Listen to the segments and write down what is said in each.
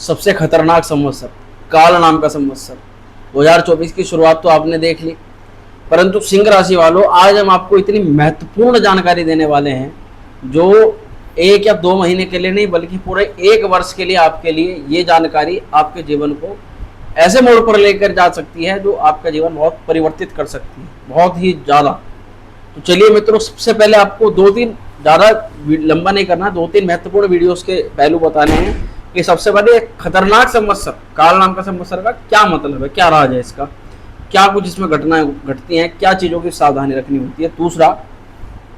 सबसे खतरनाक संवत्सर काल नाम का संवत्सर 2024 की शुरुआत तो आपने देख ली, परंतु सिंह राशि वालों आज हम आपको इतनी महत्वपूर्ण जानकारी देने वाले हैं जो 1 या 2 महीने के लिए नहीं बल्कि पूरे 1 वर्ष के लिए आपके लिए ये जानकारी आपके जीवन को ऐसे मोड़ पर लेकर जा सकती है जो आपका जीवन बहुत परिवर्तित कर सकती है, बहुत ही ज़्यादा। तो चलिए मित्रों, सबसे पहले आपको 2-3 ज़्यादा लंबा नहीं करना, 2-3 महत्वपूर्ण वीडियोस के पहलू बताने हैं कि सबसे पहले खतरनाक संवत्सर काल नाम का संवत्सर का क्या मतलब है, क्या राज है इसका, क्या कुछ इसमें घटनाएं घटती हैं, क्या चीज़ों की सावधानी रखनी होती है। दूसरा,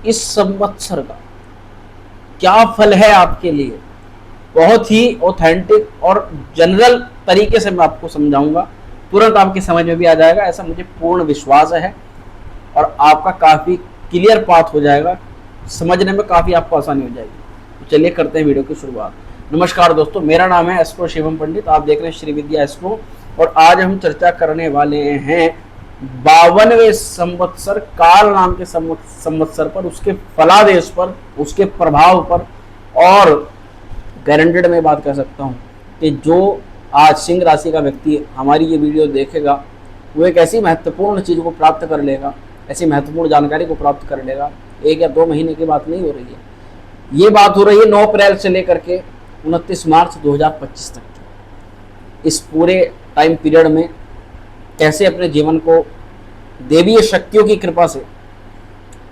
इस संवत्सर का क्या फल है आपके लिए, बहुत ही ऑथेंटिक और जनरल तरीके से मैं आपको समझाऊंगा, तुरंत आपकी समझ में भी आ जाएगा, ऐसा मुझे पूर्ण विश्वास है और आपका काफ़ी क्लियर पाथ हो जाएगा, समझने में काफ़ी आपको आसानी हो जाएगी। तो चलिए करते हैं वीडियो की शुरुआत। नमस्कार दोस्तों, मेरा नाम है एस्ट्रो शिवम पंडित, आप देख रहे हैं श्री विद्या एस्ट्रो और आज हम चर्चा करने वाले हैं 52वें संवत्सर काल नाम के संवत्सर पर, उसके फलादेश पर, उसके प्रभाव पर। और गारंटेड मैं बात कर सकता हूँ कि जो आज सिंह राशि का व्यक्ति हमारी ये वीडियो देखेगा वो एक ऐसी महत्वपूर्ण चीज़ को प्राप्त कर लेगा, ऐसी महत्वपूर्ण जानकारी को प्राप्त कर लेगा। 1 या 2 महीने की बात नहीं हो रही है, ये बात हो रही है 9 अप्रैल से लेकर के 29 मार्च 2025 तक की। इस पूरे टाइम पीरियड में कैसे अपने जीवन को देवीय शक्तियों की कृपा से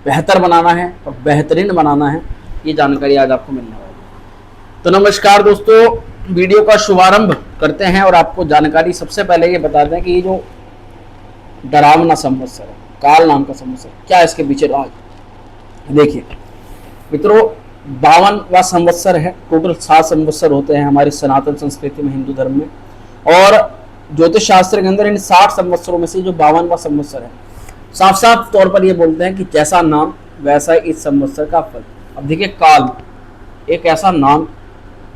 बेहतर बनाना है और बेहतरीन बनाना है, ये जानकारी आज आपको मिलने वाली है। तो नमस्कार दोस्तों, वीडियो का शुभारंभ करते हैं और आपको जानकारी सबसे पहले ये बता दें कि ये जो डरावना संवत्सर है काल नाम का संवत्सर, क्या इसके पीछे राज। देखिए मित्रों, 52वां संवत्सर है। टोटल 7 संवत्सर होते हैं हमारी सनातन संस्कृति में, हिंदू धर्म में, और ज्योतिष शास्त्र के अंदर इन 60 संवत्सरों में से जो 52वां संवत्सर है, साफ साफ तौर पर ये बोलते हैं कि जैसा नाम वैसा इस संवत्सर का फल। अब देखिए, काल एक ऐसा नाम,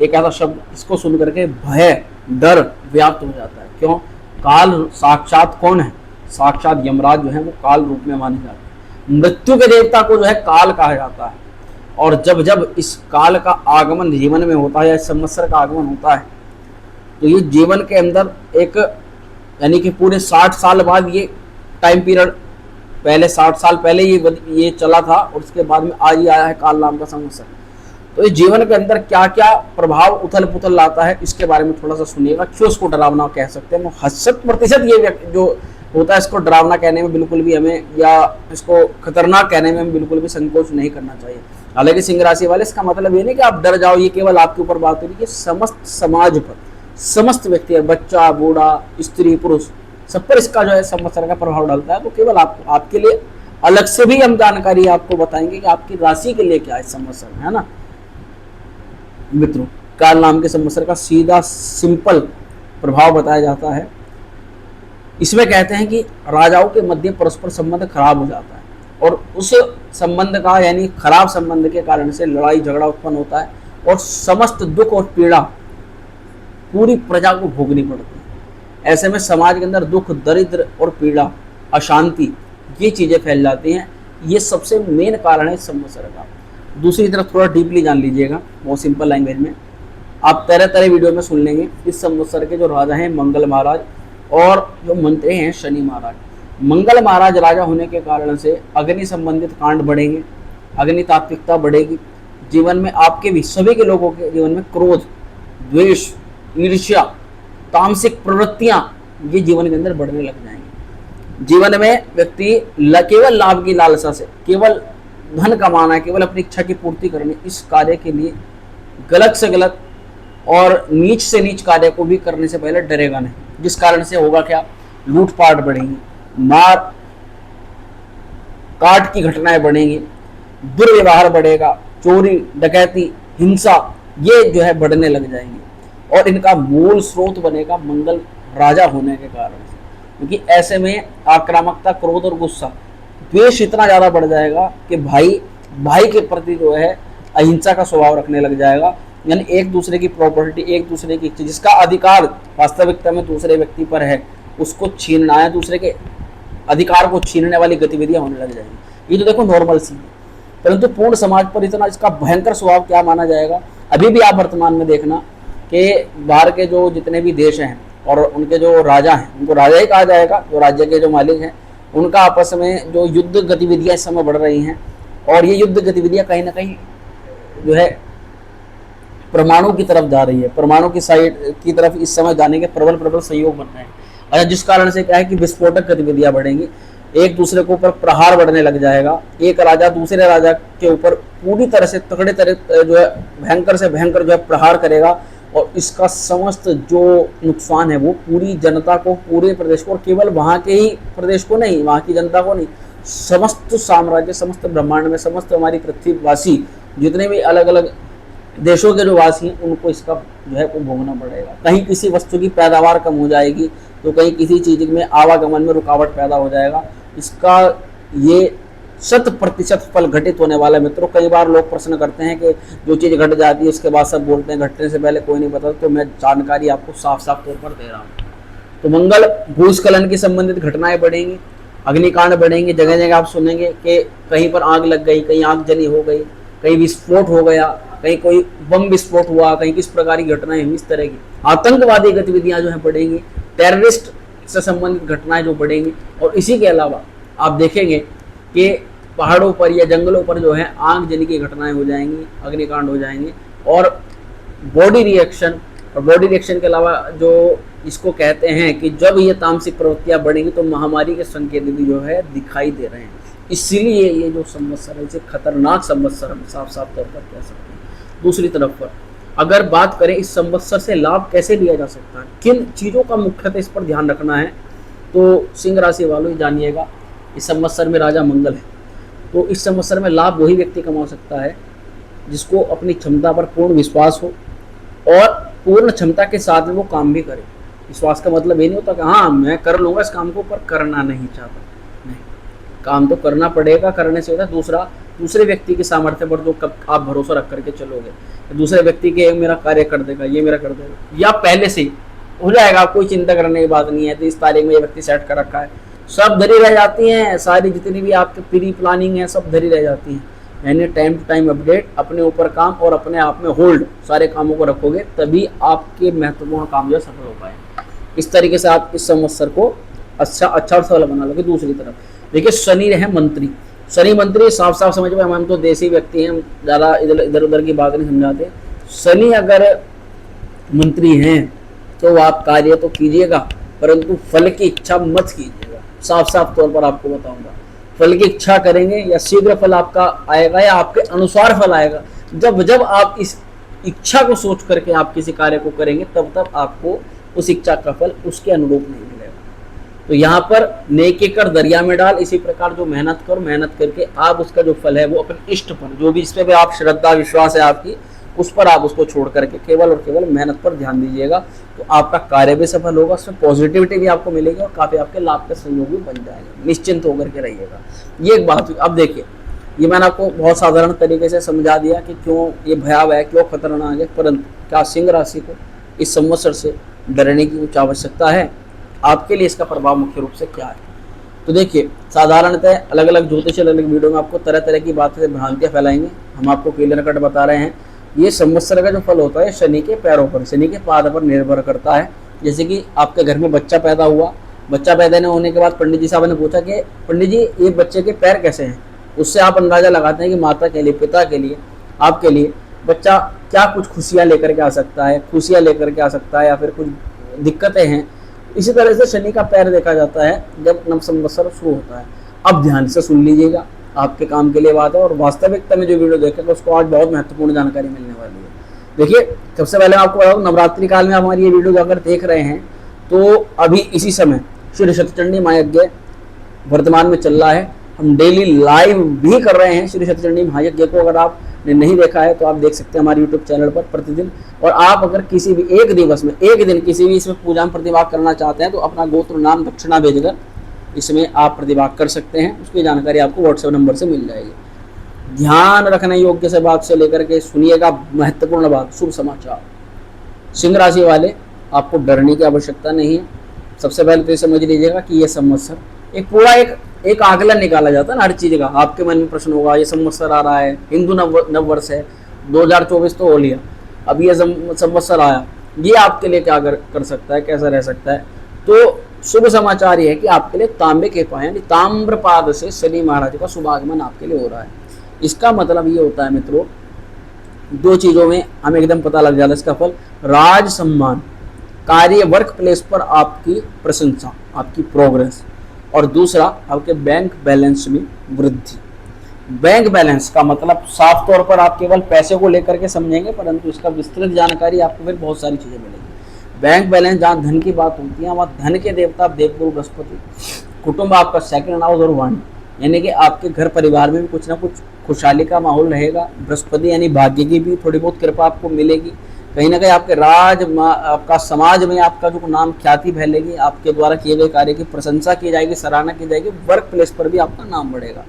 एक ऐसा शब्द, इसको सुन करके भय डर व्याप्त हो जाता है। क्यों? काल साक्षात कौन है? साक्षात यमराज जो है वो काल रूप में माने जाते हैं। मृत्यु के देवता को जो है काल कहा जाता है। और जब जब इस काल का आगमन जीवन में होता है या इस संवत्सर का आगमन होता है तो ये जीवन के अंदर एक, यानी कि पूरे 60 साल बाद ये टाइम पीरियड, पहले 60 साल पहले ये चला था और उसके बाद में आज ही आया है काल नाम का संवत्सर। तो इस जीवन के अंदर क्या क्या प्रभाव उथल पुथल लाता है इसके बारे में थोड़ा सा सुनिएगा। क्यों इसको डरावना कह सकते हैं? 80% ये जो होता है इसको डरावना कहने में बिल्कुल भी हमें, या इसको खतरनाक कहने में हमें बिल्कुल भी संकोच नहीं करना चाहिए। हालांकि सिंह राशि वाले, इसका मतलब ये नहीं कि आप डर जाओ, ये केवल आपके ऊपर बात हो रही है, समस्त समाज पर, समस्त व्यक्ति, बच्चा बूढ़ा स्त्री पुरुष, सब पर इसका जो है संवत्सर का प्रभाव डालता है। तो केवल आपके लिए अलग से भी हम जानकारी आपको बताएंगे कि आपकी राशि के लिए क्या है संवत्सर, है ना मित्रों। काल नाम के संवत्सर का सीधा सिंपल प्रभाव बताया जाता है। इसमें कहते हैं कि राजाओं के मध्य परस्पर संबंध खराब हो जाता है और उस संबंध का, यानी खराब संबंध के कारण से लड़ाई झगड़ा उत्पन्न होता है और समस्त दुख और पीड़ा पूरी प्रजा को भोगनी पड़ती है। ऐसे में समाज के अंदर दुख, दरिद्र और पीड़ा, अशांति, ये चीज़ें फैल जाती हैं। ये सबसे मेन कारण है इस संवत्सर का। दूसरी तरफ थोड़ा डीपली जान लीजिएगा, बहुत सिंपल लैंग्वेज में आप तरह तरह वीडियो में सुन लेंगे। इस संवत्सर के जो राजा हैं मंगल महाराज और जो मंत्री हैं शनि महाराज। मंगल महाराज राजा होने के कारण से अग्नि संबंधित कांड बढ़ेंगे, अग्नि तात्विकता बढ़ेगी। जीवन में आपके भी, सभी के लोगों के जीवन में क्रोध, द्वेष, ईर्ष्या, तामसिक प्रवृत्तियां ये जीवन के अंदर बढ़ने लग जाएंगी। जीवन में व्यक्ति केवल लाभ की लालसा से, केवल धन कमाना, केवल अपनी इच्छा की पूर्ति करने, इस कार्य के लिए गलत से गलत और नीच से नीच कार्य को भी करने से पहले डरेगा नहीं। जिस कारण से होगा क्या? लूटपाट बढ़ेंगी, मार काट की घटनाएं बढ़ेंगी, दुर्व्यवहार बढ़ेगा, चोरी डकैती हिंसा ये जो है बढ़ने लग जाएंगी। और इनका मूल स्रोत बनेगा मंगल राजा होने के कारण से, क्योंकि ऐसे में आक्रामकता, क्रोध और गुस्सा, द्वेष इतना ज़्यादा बढ़ जाएगा कि भाई के प्रति जो है अहिंसा का स्वभाव रखने लग जाएगा। यानी एक दूसरे की प्रॉपर्टी, एक दूसरे की, जिसका अधिकार वास्तविकता में दूसरे व्यक्ति पर है, उसको छीनना है, दूसरे के अधिकार को छीनने वाली गतिविधियां होने लग जाएंगी। ये तो देखो नॉर्मल सी है, परंतु पूर्ण समाज पर इतना इसका भयंकर स्वभाव क्या माना जाएगा। अभी भी आप वर्तमान में देखना कि बाहर के जो जितने भी देश हैं और उनके जो राजा हैं, उनको राजा ही कहा जाएगा, जो राज्य के जो मालिक हैं, उनका आपस में जो युद्ध गतिविधियां इस समय बढ़ रही हैं, और ये युद्ध गतिविधियां कहीं ना कहीं जो है परमाणु की तरफ जा रही है, परमाणु की साइड की तरफ इस समय जाने के प्रबल प्रबल सहयोग बन रहे हैं। अच्छा, जिस कारण से क्या है कि विस्फोटक गतिविधियां बढ़ेंगी, एक दूसरे के ऊपर प्रहार बढ़ने लग जाएगा, एक राजा दूसरे राजा के ऊपर पूरी तरह से तगड़े तरह जो है भयंकर से भयंकर जो है प्रहार करेगा, और इसका समस्त जो नुकसान है वो पूरी जनता को, पूरे प्रदेश को, और केवल वहाँ के ही प्रदेश को नहीं, वहाँ की जनता को नहीं, समस्त साम्राज्य, समस्त ब्रह्मांड में समस्त हमारी पृथ्वीवासी जितने भी अलग अलग देशों के जो वासी हैं उनको इसका जो है वो भोगना पड़ेगा। कहीं किसी वस्तु की पैदावार कम हो जाएगी, तो कहीं किसी चीज़ में आवागमन में रुकावट पैदा हो जाएगा। इसका ये 100% फल घटित होने वाला है मित्रों। कई बार लोग प्रश्न करते हैं कि जो चीज़ घट जाती है उसके बाद सब बोलते हैं घटने से पहले कोई नहीं बताता, तो मैं जानकारी आपको साफ साफ तौर पर दे रहा हूँ। तो मंगल भूस्खलन की संबंधित घटनाएं बढ़ेंगी, अग्निकांड बढ़ेंगे, जगह जगह आप सुनेंगे कि कहीं पर आग लग गई, कहीं आग जली हो गई, कहीं विस्फोट हो गया, कहीं कोई बम विस्फोट हुआ, कहीं किस प्रकार की घटनाएं हुई, इस तरह की आतंकवादी गतिविधियां जो है बढ़ेंगी, टेररिस्ट से संबंधित घटनाएं जो बढ़ेंगी। और इसी के अलावा आप देखेंगे कि पहाड़ों पर या जंगलों पर जो है आग जली की घटनाएं हो जाएंगी, अग्निकांड हो जाएंगे, और बॉडी रिएक्शन, और बॉडी रिएक्शन के अलावा जो इसको कहते हैं कि जब ये तामसिक प्रवृत्तियां बढ़ेंगी तो महामारी के संकेत भी जो है दिखाई दे रहे हैं। इसलिए ये जो संवत्सर है इसे खतरनाक संवत्सर हम साफ साफ तौर पर कह सकते हैं। दूसरी तरफ पर अगर बात करें इस संवत्सर से लाभ कैसे लिया जा सकता है, किन चीज़ों का मुख्यतः इस पर ध्यान रखना है, तो सिंह राशि वालों ही जानिएगा। इस संवत्सर में राजा मंगल है, तो इस संवत्सर में लाभ वही व्यक्ति कमा सकता है जिसको अपनी क्षमता पर पूर्ण विश्वास हो और पूर्ण क्षमता के साथ में वो काम भी करे। विश्वास का मतलब ये नहीं होता कि हाँ मैं कर लूँगा इस काम को, पर करना नहीं चाहता, नहीं, काम तो करना पड़ेगा। करने से होता है दूसरे व्यक्ति के सामर्थ्य पर जो कब आप भरोसा रख करके चलोगे, दूसरे व्यक्ति के मेरा कार्य कर देगा, ये मेरा कर देगा, या पहले से ही हो जाएगा, कोई चिंता करने की बात नहीं है। तो इस तारीख में ये व्यक्ति सेट कर रखा है, सब धरी रह जाती हैं, सारी जितनी भी आपकी प्री प्लानिंग है सब धरी रह जाती हैं। यानी टाइम टू टाइम अपडेट, अपने ऊपर काम और अपने आप में होल्ड, सारे कामों को रखोगे तभी आपके महत्वपूर्ण काम जो सफल हो पाए। इस तरीके से आप इस संवत्सर को अच्छा और सफल बना लोगे। दूसरी तरफ देखिए शनि रहे मंत्री, शनि मंत्री साफ साफ समझ में, हम तो देसी व्यक्ति हैं, ज़्यादा इधर उधर की बात नहीं समझाते। शनि अगर मंत्री हैं तो आप कार्य तो कीजिएगा, परंतु फल की इच्छा मत कीजिएगा। साफ साफ तौर पर आपको बताऊंगा, फल की इच्छा करेंगे या शीघ्र फल आपका आएगा या आपके अनुसार फल आएगा। जब आप इस इच्छा को सोच करके आप किसी कार्य को करेंगे तब आपको उस इच्छा का फल उसके अनुरूप नहीं मिलेगा। तो यहाँ पर नेकी कर दरिया में डाल, इसी प्रकार जो मेहनत करो, मेहनत करके आप उसका जो फल है वो अपने इष्ट पर, जो भी इस पर आप श्रद्धा विश्वास है आपकी, उस पर आप उसको छोड़ करके केवल और केवल मेहनत पर ध्यान दीजिएगा। तो आपका कार्य भी सफल होगा, उसमें पॉजिटिविटी भी आपको मिलेगी और काफ़ी आपके लाभ के संयोग भी बन जाएंगे। निश्चिंत होकर के रहिएगा। ये एक बात हुई। अब देखिए, ये मैंने आपको बहुत साधारण तरीके से समझा दिया कि क्यों ये भयावह है, क्यों खतरनाक है, परंतु क्या सिंह राशि को इस संवत्सर से डरने की कुछ आवश्यकता है? आपके लिए इसका प्रभाव मुख्य रूप से क्या है? तो देखिए, साधारणतः अलग अलग ज्योतिष अलग अलग वीडियो में आपको तरह तरह की बातें से भ्रांतियाँ फैलाएंगे। हम आपको क्लियर कट बता रहे हैं, ये संवत्सर का जो फल होता है शनि के पैरों पर, शनि के पाद पर निर्भर करता है। जैसे कि आपके घर में बच्चा पैदा हुआ, बच्चा पैदा होने के बाद पंडित जी साहब ने पूछा कि पंडित जी ये बच्चे के पैर कैसे हैं, उससे आप अंदाजा लगाते हैं कि माता के लिए, पिता के लिए, आपके लिए बच्चा क्या कुछ खुशियाँ लेकर के आ सकता है, खुशियाँ लेकर के आ सकता है या फिर कुछ दिक्कतें हैं। इसी तरह से शनि का पैर देखा जाता है जब नव संवत्सर शुरू होता है। अब ध्यान से सुन लीजिएगा, आपके काम के लिए बात है, और वास्तविकता में जो वीडियो देखेगा उसको आज बहुत महत्वपूर्ण जानकारी मिलने वाली है। देखिए, सबसे पहले आपको बताऊँ, नवरात्रि काल में आप हमारी ये वीडियो अगर देख रहे हैं तो अभी इसी समय श्री सत्यचंडी महायज्ञ वर्तमान में चल रहा है। हम डेली लाइव भी कर रहे हैं श्री सत्यचंडी महायज्ञ को। अगर आपने नहीं देखा है तो आप देख सकते हैं हमारे यूट्यूब चैनल पर प्रतिदिन। और आप अगर किसी भी एक दिवस में, एक दिन किसी भी इसमें पूजा में प्रतिभाग करना चाहते हैं तो अपना गोत्र नाम दक्षिणा भेजकर इसमें आप प्रतिभाग कर सकते हैं। उसकी जानकारी आपको व्हाट्सएप नंबर से मिल जाएगी। ध्यान रखने योग्य से बात से लेकर के सुनिएगा महत्वपूर्ण बात, शुभ समाचार। सिंह राशि वाले, आपको डरने की आवश्यकता नहीं है। सबसे पहले तो ये समझ लीजिएगा कि ये संवत्सर एक पूरा एक आकलन निकाला जाता है ना हर चीज़ का। आपके मन में प्रश्न होगा, ये संवत्सर आ रहा है, हिंदू नव वर्ष है, 2024 तो हो लिया, अब ये संवत्सर आया, ये आपके लिए क्या कर सकता है, कैसा रह सकता है। तो शुभ समाचार ये है कि आपके लिए तांबे के पाए यानी ताम्रपाद से शनि महाराज का शुभागमन आपके लिए हो रहा है। इसका मतलब ये होता है मित्रों, दो चीजों में हमें एकदम पता लग जाता है इसका फल। राज सम्मान, कार्य वर्क प्लेस पर आपकी प्रशंसा, आपकी प्रोग्रेस, और दूसरा आपके बैंक बैलेंस में वृद्धि। बैंक बैलेंस का मतलब साफ तौर पर आप केवल पैसे को लेकर के समझेंगे, परंतु इसका विस्तृत जानकारी आपको फिर बहुत सारी चीजें मिलेगी। बैंक बैलेंस, जहाँ धन की बात होती है वहाँ धन के देवता देवगुरु बृहस्पति, कुटुंब आपका सेकंड हाउस और वन, यानी कि आपके घर परिवार में भी कुछ ना कुछ खुशहाली का माहौल रहेगा। बृहस्पति यानी भाग्य की भी थोड़ी बहुत कृपा आपको मिलेगी। कहीं ना कहीं आपके आपका समाज में आपका जो नाम ख्याति फैलेगी, आपके द्वारा किए गए कार्य की प्रशंसा की जाएगी, सराहना की जाएगी, वर्क प्लेस पर भी आपका नाम बढ़ेगा।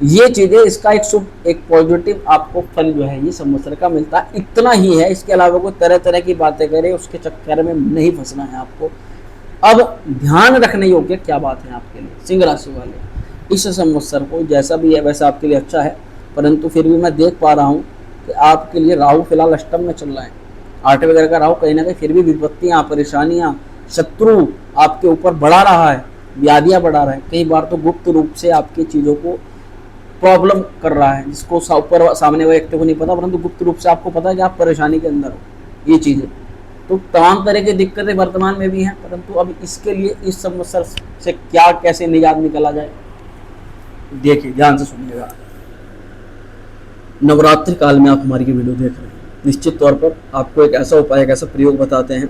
ये चीजें, इसका एक शुभ, एक पॉजिटिव आपको फल जो है ये संवत्सर का मिलता है। इतना ही है, इसके अलावा कोई तरह तरह की बातें करे उसके चक्कर में नहीं फंसना है आपको। अब ध्यान रखने योग्य क्या बात है आपके लिए सिंह राशि वाले, इस संवत्सर को जैसा भी है वैसा आपके लिए अच्छा है, परंतु फिर भी मैं देख पा रहा हूँ कि आपके लिए राहु फिलहाल अष्टम में चल रहा है। 8वें घर का राहु कहीं ना कहीं फिर भी विपत्तियां, परेशानियां, शत्रु आपके ऊपर बढ़ा रहा है, व्याधियां बढ़ा रहा है। कई बार तो गुप्त रूप से आपकी चीज़ों को प्रॉब्लम कर रहा है, जिसको ऊपर सामने वाले व्यक्ति को नहीं पता, परंतु गुप्त रूप से आपको पता है कि आप परेशानी के अंदर हो। ये चीज़ें तो तमाम तरह की दिक्कतें वर्तमान में भी हैं, परंतु अब इसके लिए इस संवत्सर से क्या कैसे निजात निकला जाए, देखिए ध्यान से सुनिएगा। नवरात्रि काल में आप हमारी ये वीडियो देख रहे हैं, निश्चित तौर पर आपको एक ऐसा उपाय, एक ऐसा प्रयोग बताते हैं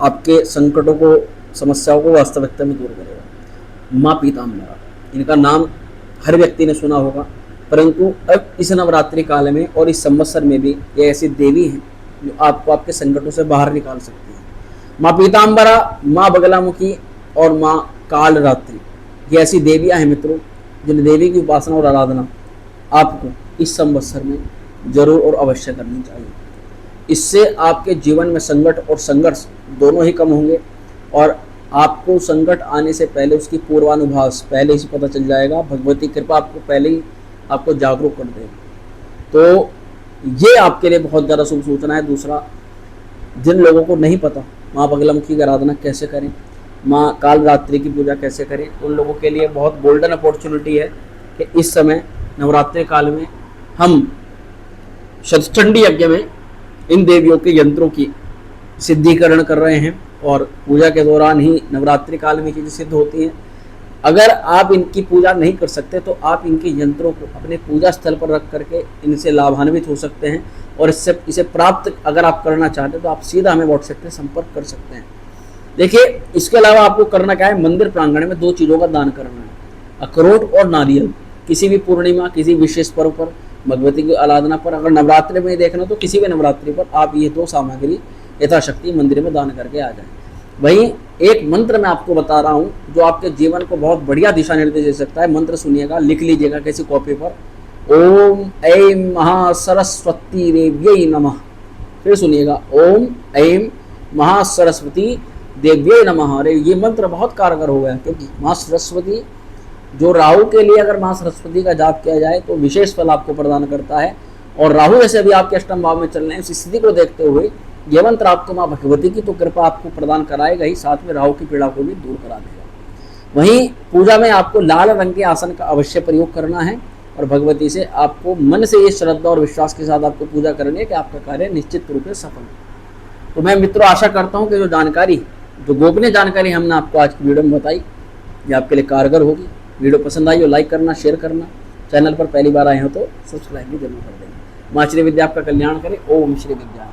आपके संकटों को, समस्याओं को वास्तविकता में दूर करेगा। माँ पीताम्बरा, इनका नाम हर व्यक्ति ने सुना होगा, परंतु अब इस नवरात्रि काल में और इस संवत्सर में भी ये ऐसी देवी हैं जो आपको आपके संकटों से बाहर निकाल सकती है। माँ पीताम्बरा, माँ बगलामुखी और माँ कालरात्रि, ये ऐसी देवियां हैं मित्रों, जिन देवी की उपासना और आराधना आपको इस संवत्सर में जरूर और अवश्य करनी चाहिए। इससे आपके जीवन में संकट और संघर्ष दोनों ही कम होंगे, और आपको संकट आने से पहले उसकी पूर्वानुभास पहले ही पता चल जाएगा। भगवती कृपा आपको पहले ही आपको जागरूक कर देगी। तो ये आपके लिए बहुत ज़्यादा शुभ सूचना है। दूसरा, जिन लोगों को नहीं पता माँ बगलामुखी की आराधना कैसे करें, माँ कालरात्रि की पूजा कैसे करें, उन लोगों के लिए बहुत गोल्डन अपॉर्चुनिटी है कि इस समय नवरात्रि काल में हम शतचंडी यज्ञ में इन देवियों के यंत्रों की सिद्धिकरण कर रहे हैं, और पूजा के दौरान ही नवरात्रि काल में चीज़ें सिद्ध होती हैं। अगर आप इनकी पूजा नहीं कर सकते तो आप इनके यंत्रों को अपने पूजा स्थल पर रख करके इनसे लाभान्वित हो सकते हैं, और इसे प्राप्त अगर आप करना चाहते हैं तो आप सीधा हमें व्हाट्सएप पे संपर्क कर सकते हैं। देखिए, इसके अलावा आपको करना क्या है, मंदिर प्रांगण में 2 चीज़ों का दान करना है, अखरोट और नारियल। किसी भी पूर्णिमा, किसी विशेष पर्व पर, भगवती की आराधना पर, अगर नवरात्रि में देखना तो किसी भी नवरात्रि पर आप ये 2 सामग्री यथाशक्ति मंदिर में दान करके आ जाएं। वहीं एक मंत्र मैं आपको बता रहा हूँ जो आपके जीवन को बहुत बढ़िया दिशा निर्देश दे सकता है। मंत्र सुनिएगा, लिख लीजिएगा किसी कॉपी पर, ओम ऐं महासरस्वती देव्यै नमः। फिर सुनिएगा, ओम ऐं महासरस्वती देव्यै नमः। अरे ये मंत्र बहुत कारगर हो गया, क्योंकि माँ सरस्वती, जो राहु के लिए अगर माँ सरस्वती का जाप किया जाए तो विशेष फल आपको प्रदान करता है, और राहु जैसे अभी आपके अष्टम भाव में चल रहे हैं, उस स्थिति को देखते हुए ये मंत्र आपको माँ भगवती की तो कृपा आपको प्रदान कराएगा ही, साथ में राहु की पीड़ा को भी दूर करा देगा। वहीं पूजा में आपको लाल रंग के आसन का अवश्य प्रयोग करना है, और भगवती से आपको मन से ये श्रद्धा और विश्वास के साथ आपको पूजा करनी है कि आपका कार्य निश्चित रूप से सफल हो। तो मैं मित्रों आशा करता हूँ कि जो जानकारी, जो गोपनीय जानकारी हमने आपको आज की वीडियो में बताई, ये आपके लिए कारगर होगी। वीडियो पसंद आई हो लाइक करना, शेयर करना, चैनल पर पहली बार आए हो तो सब्सक्राइब भी जरूर कर देना। माँ श्री विद्या आपका कल्याण करे। ओम श्री विद्या।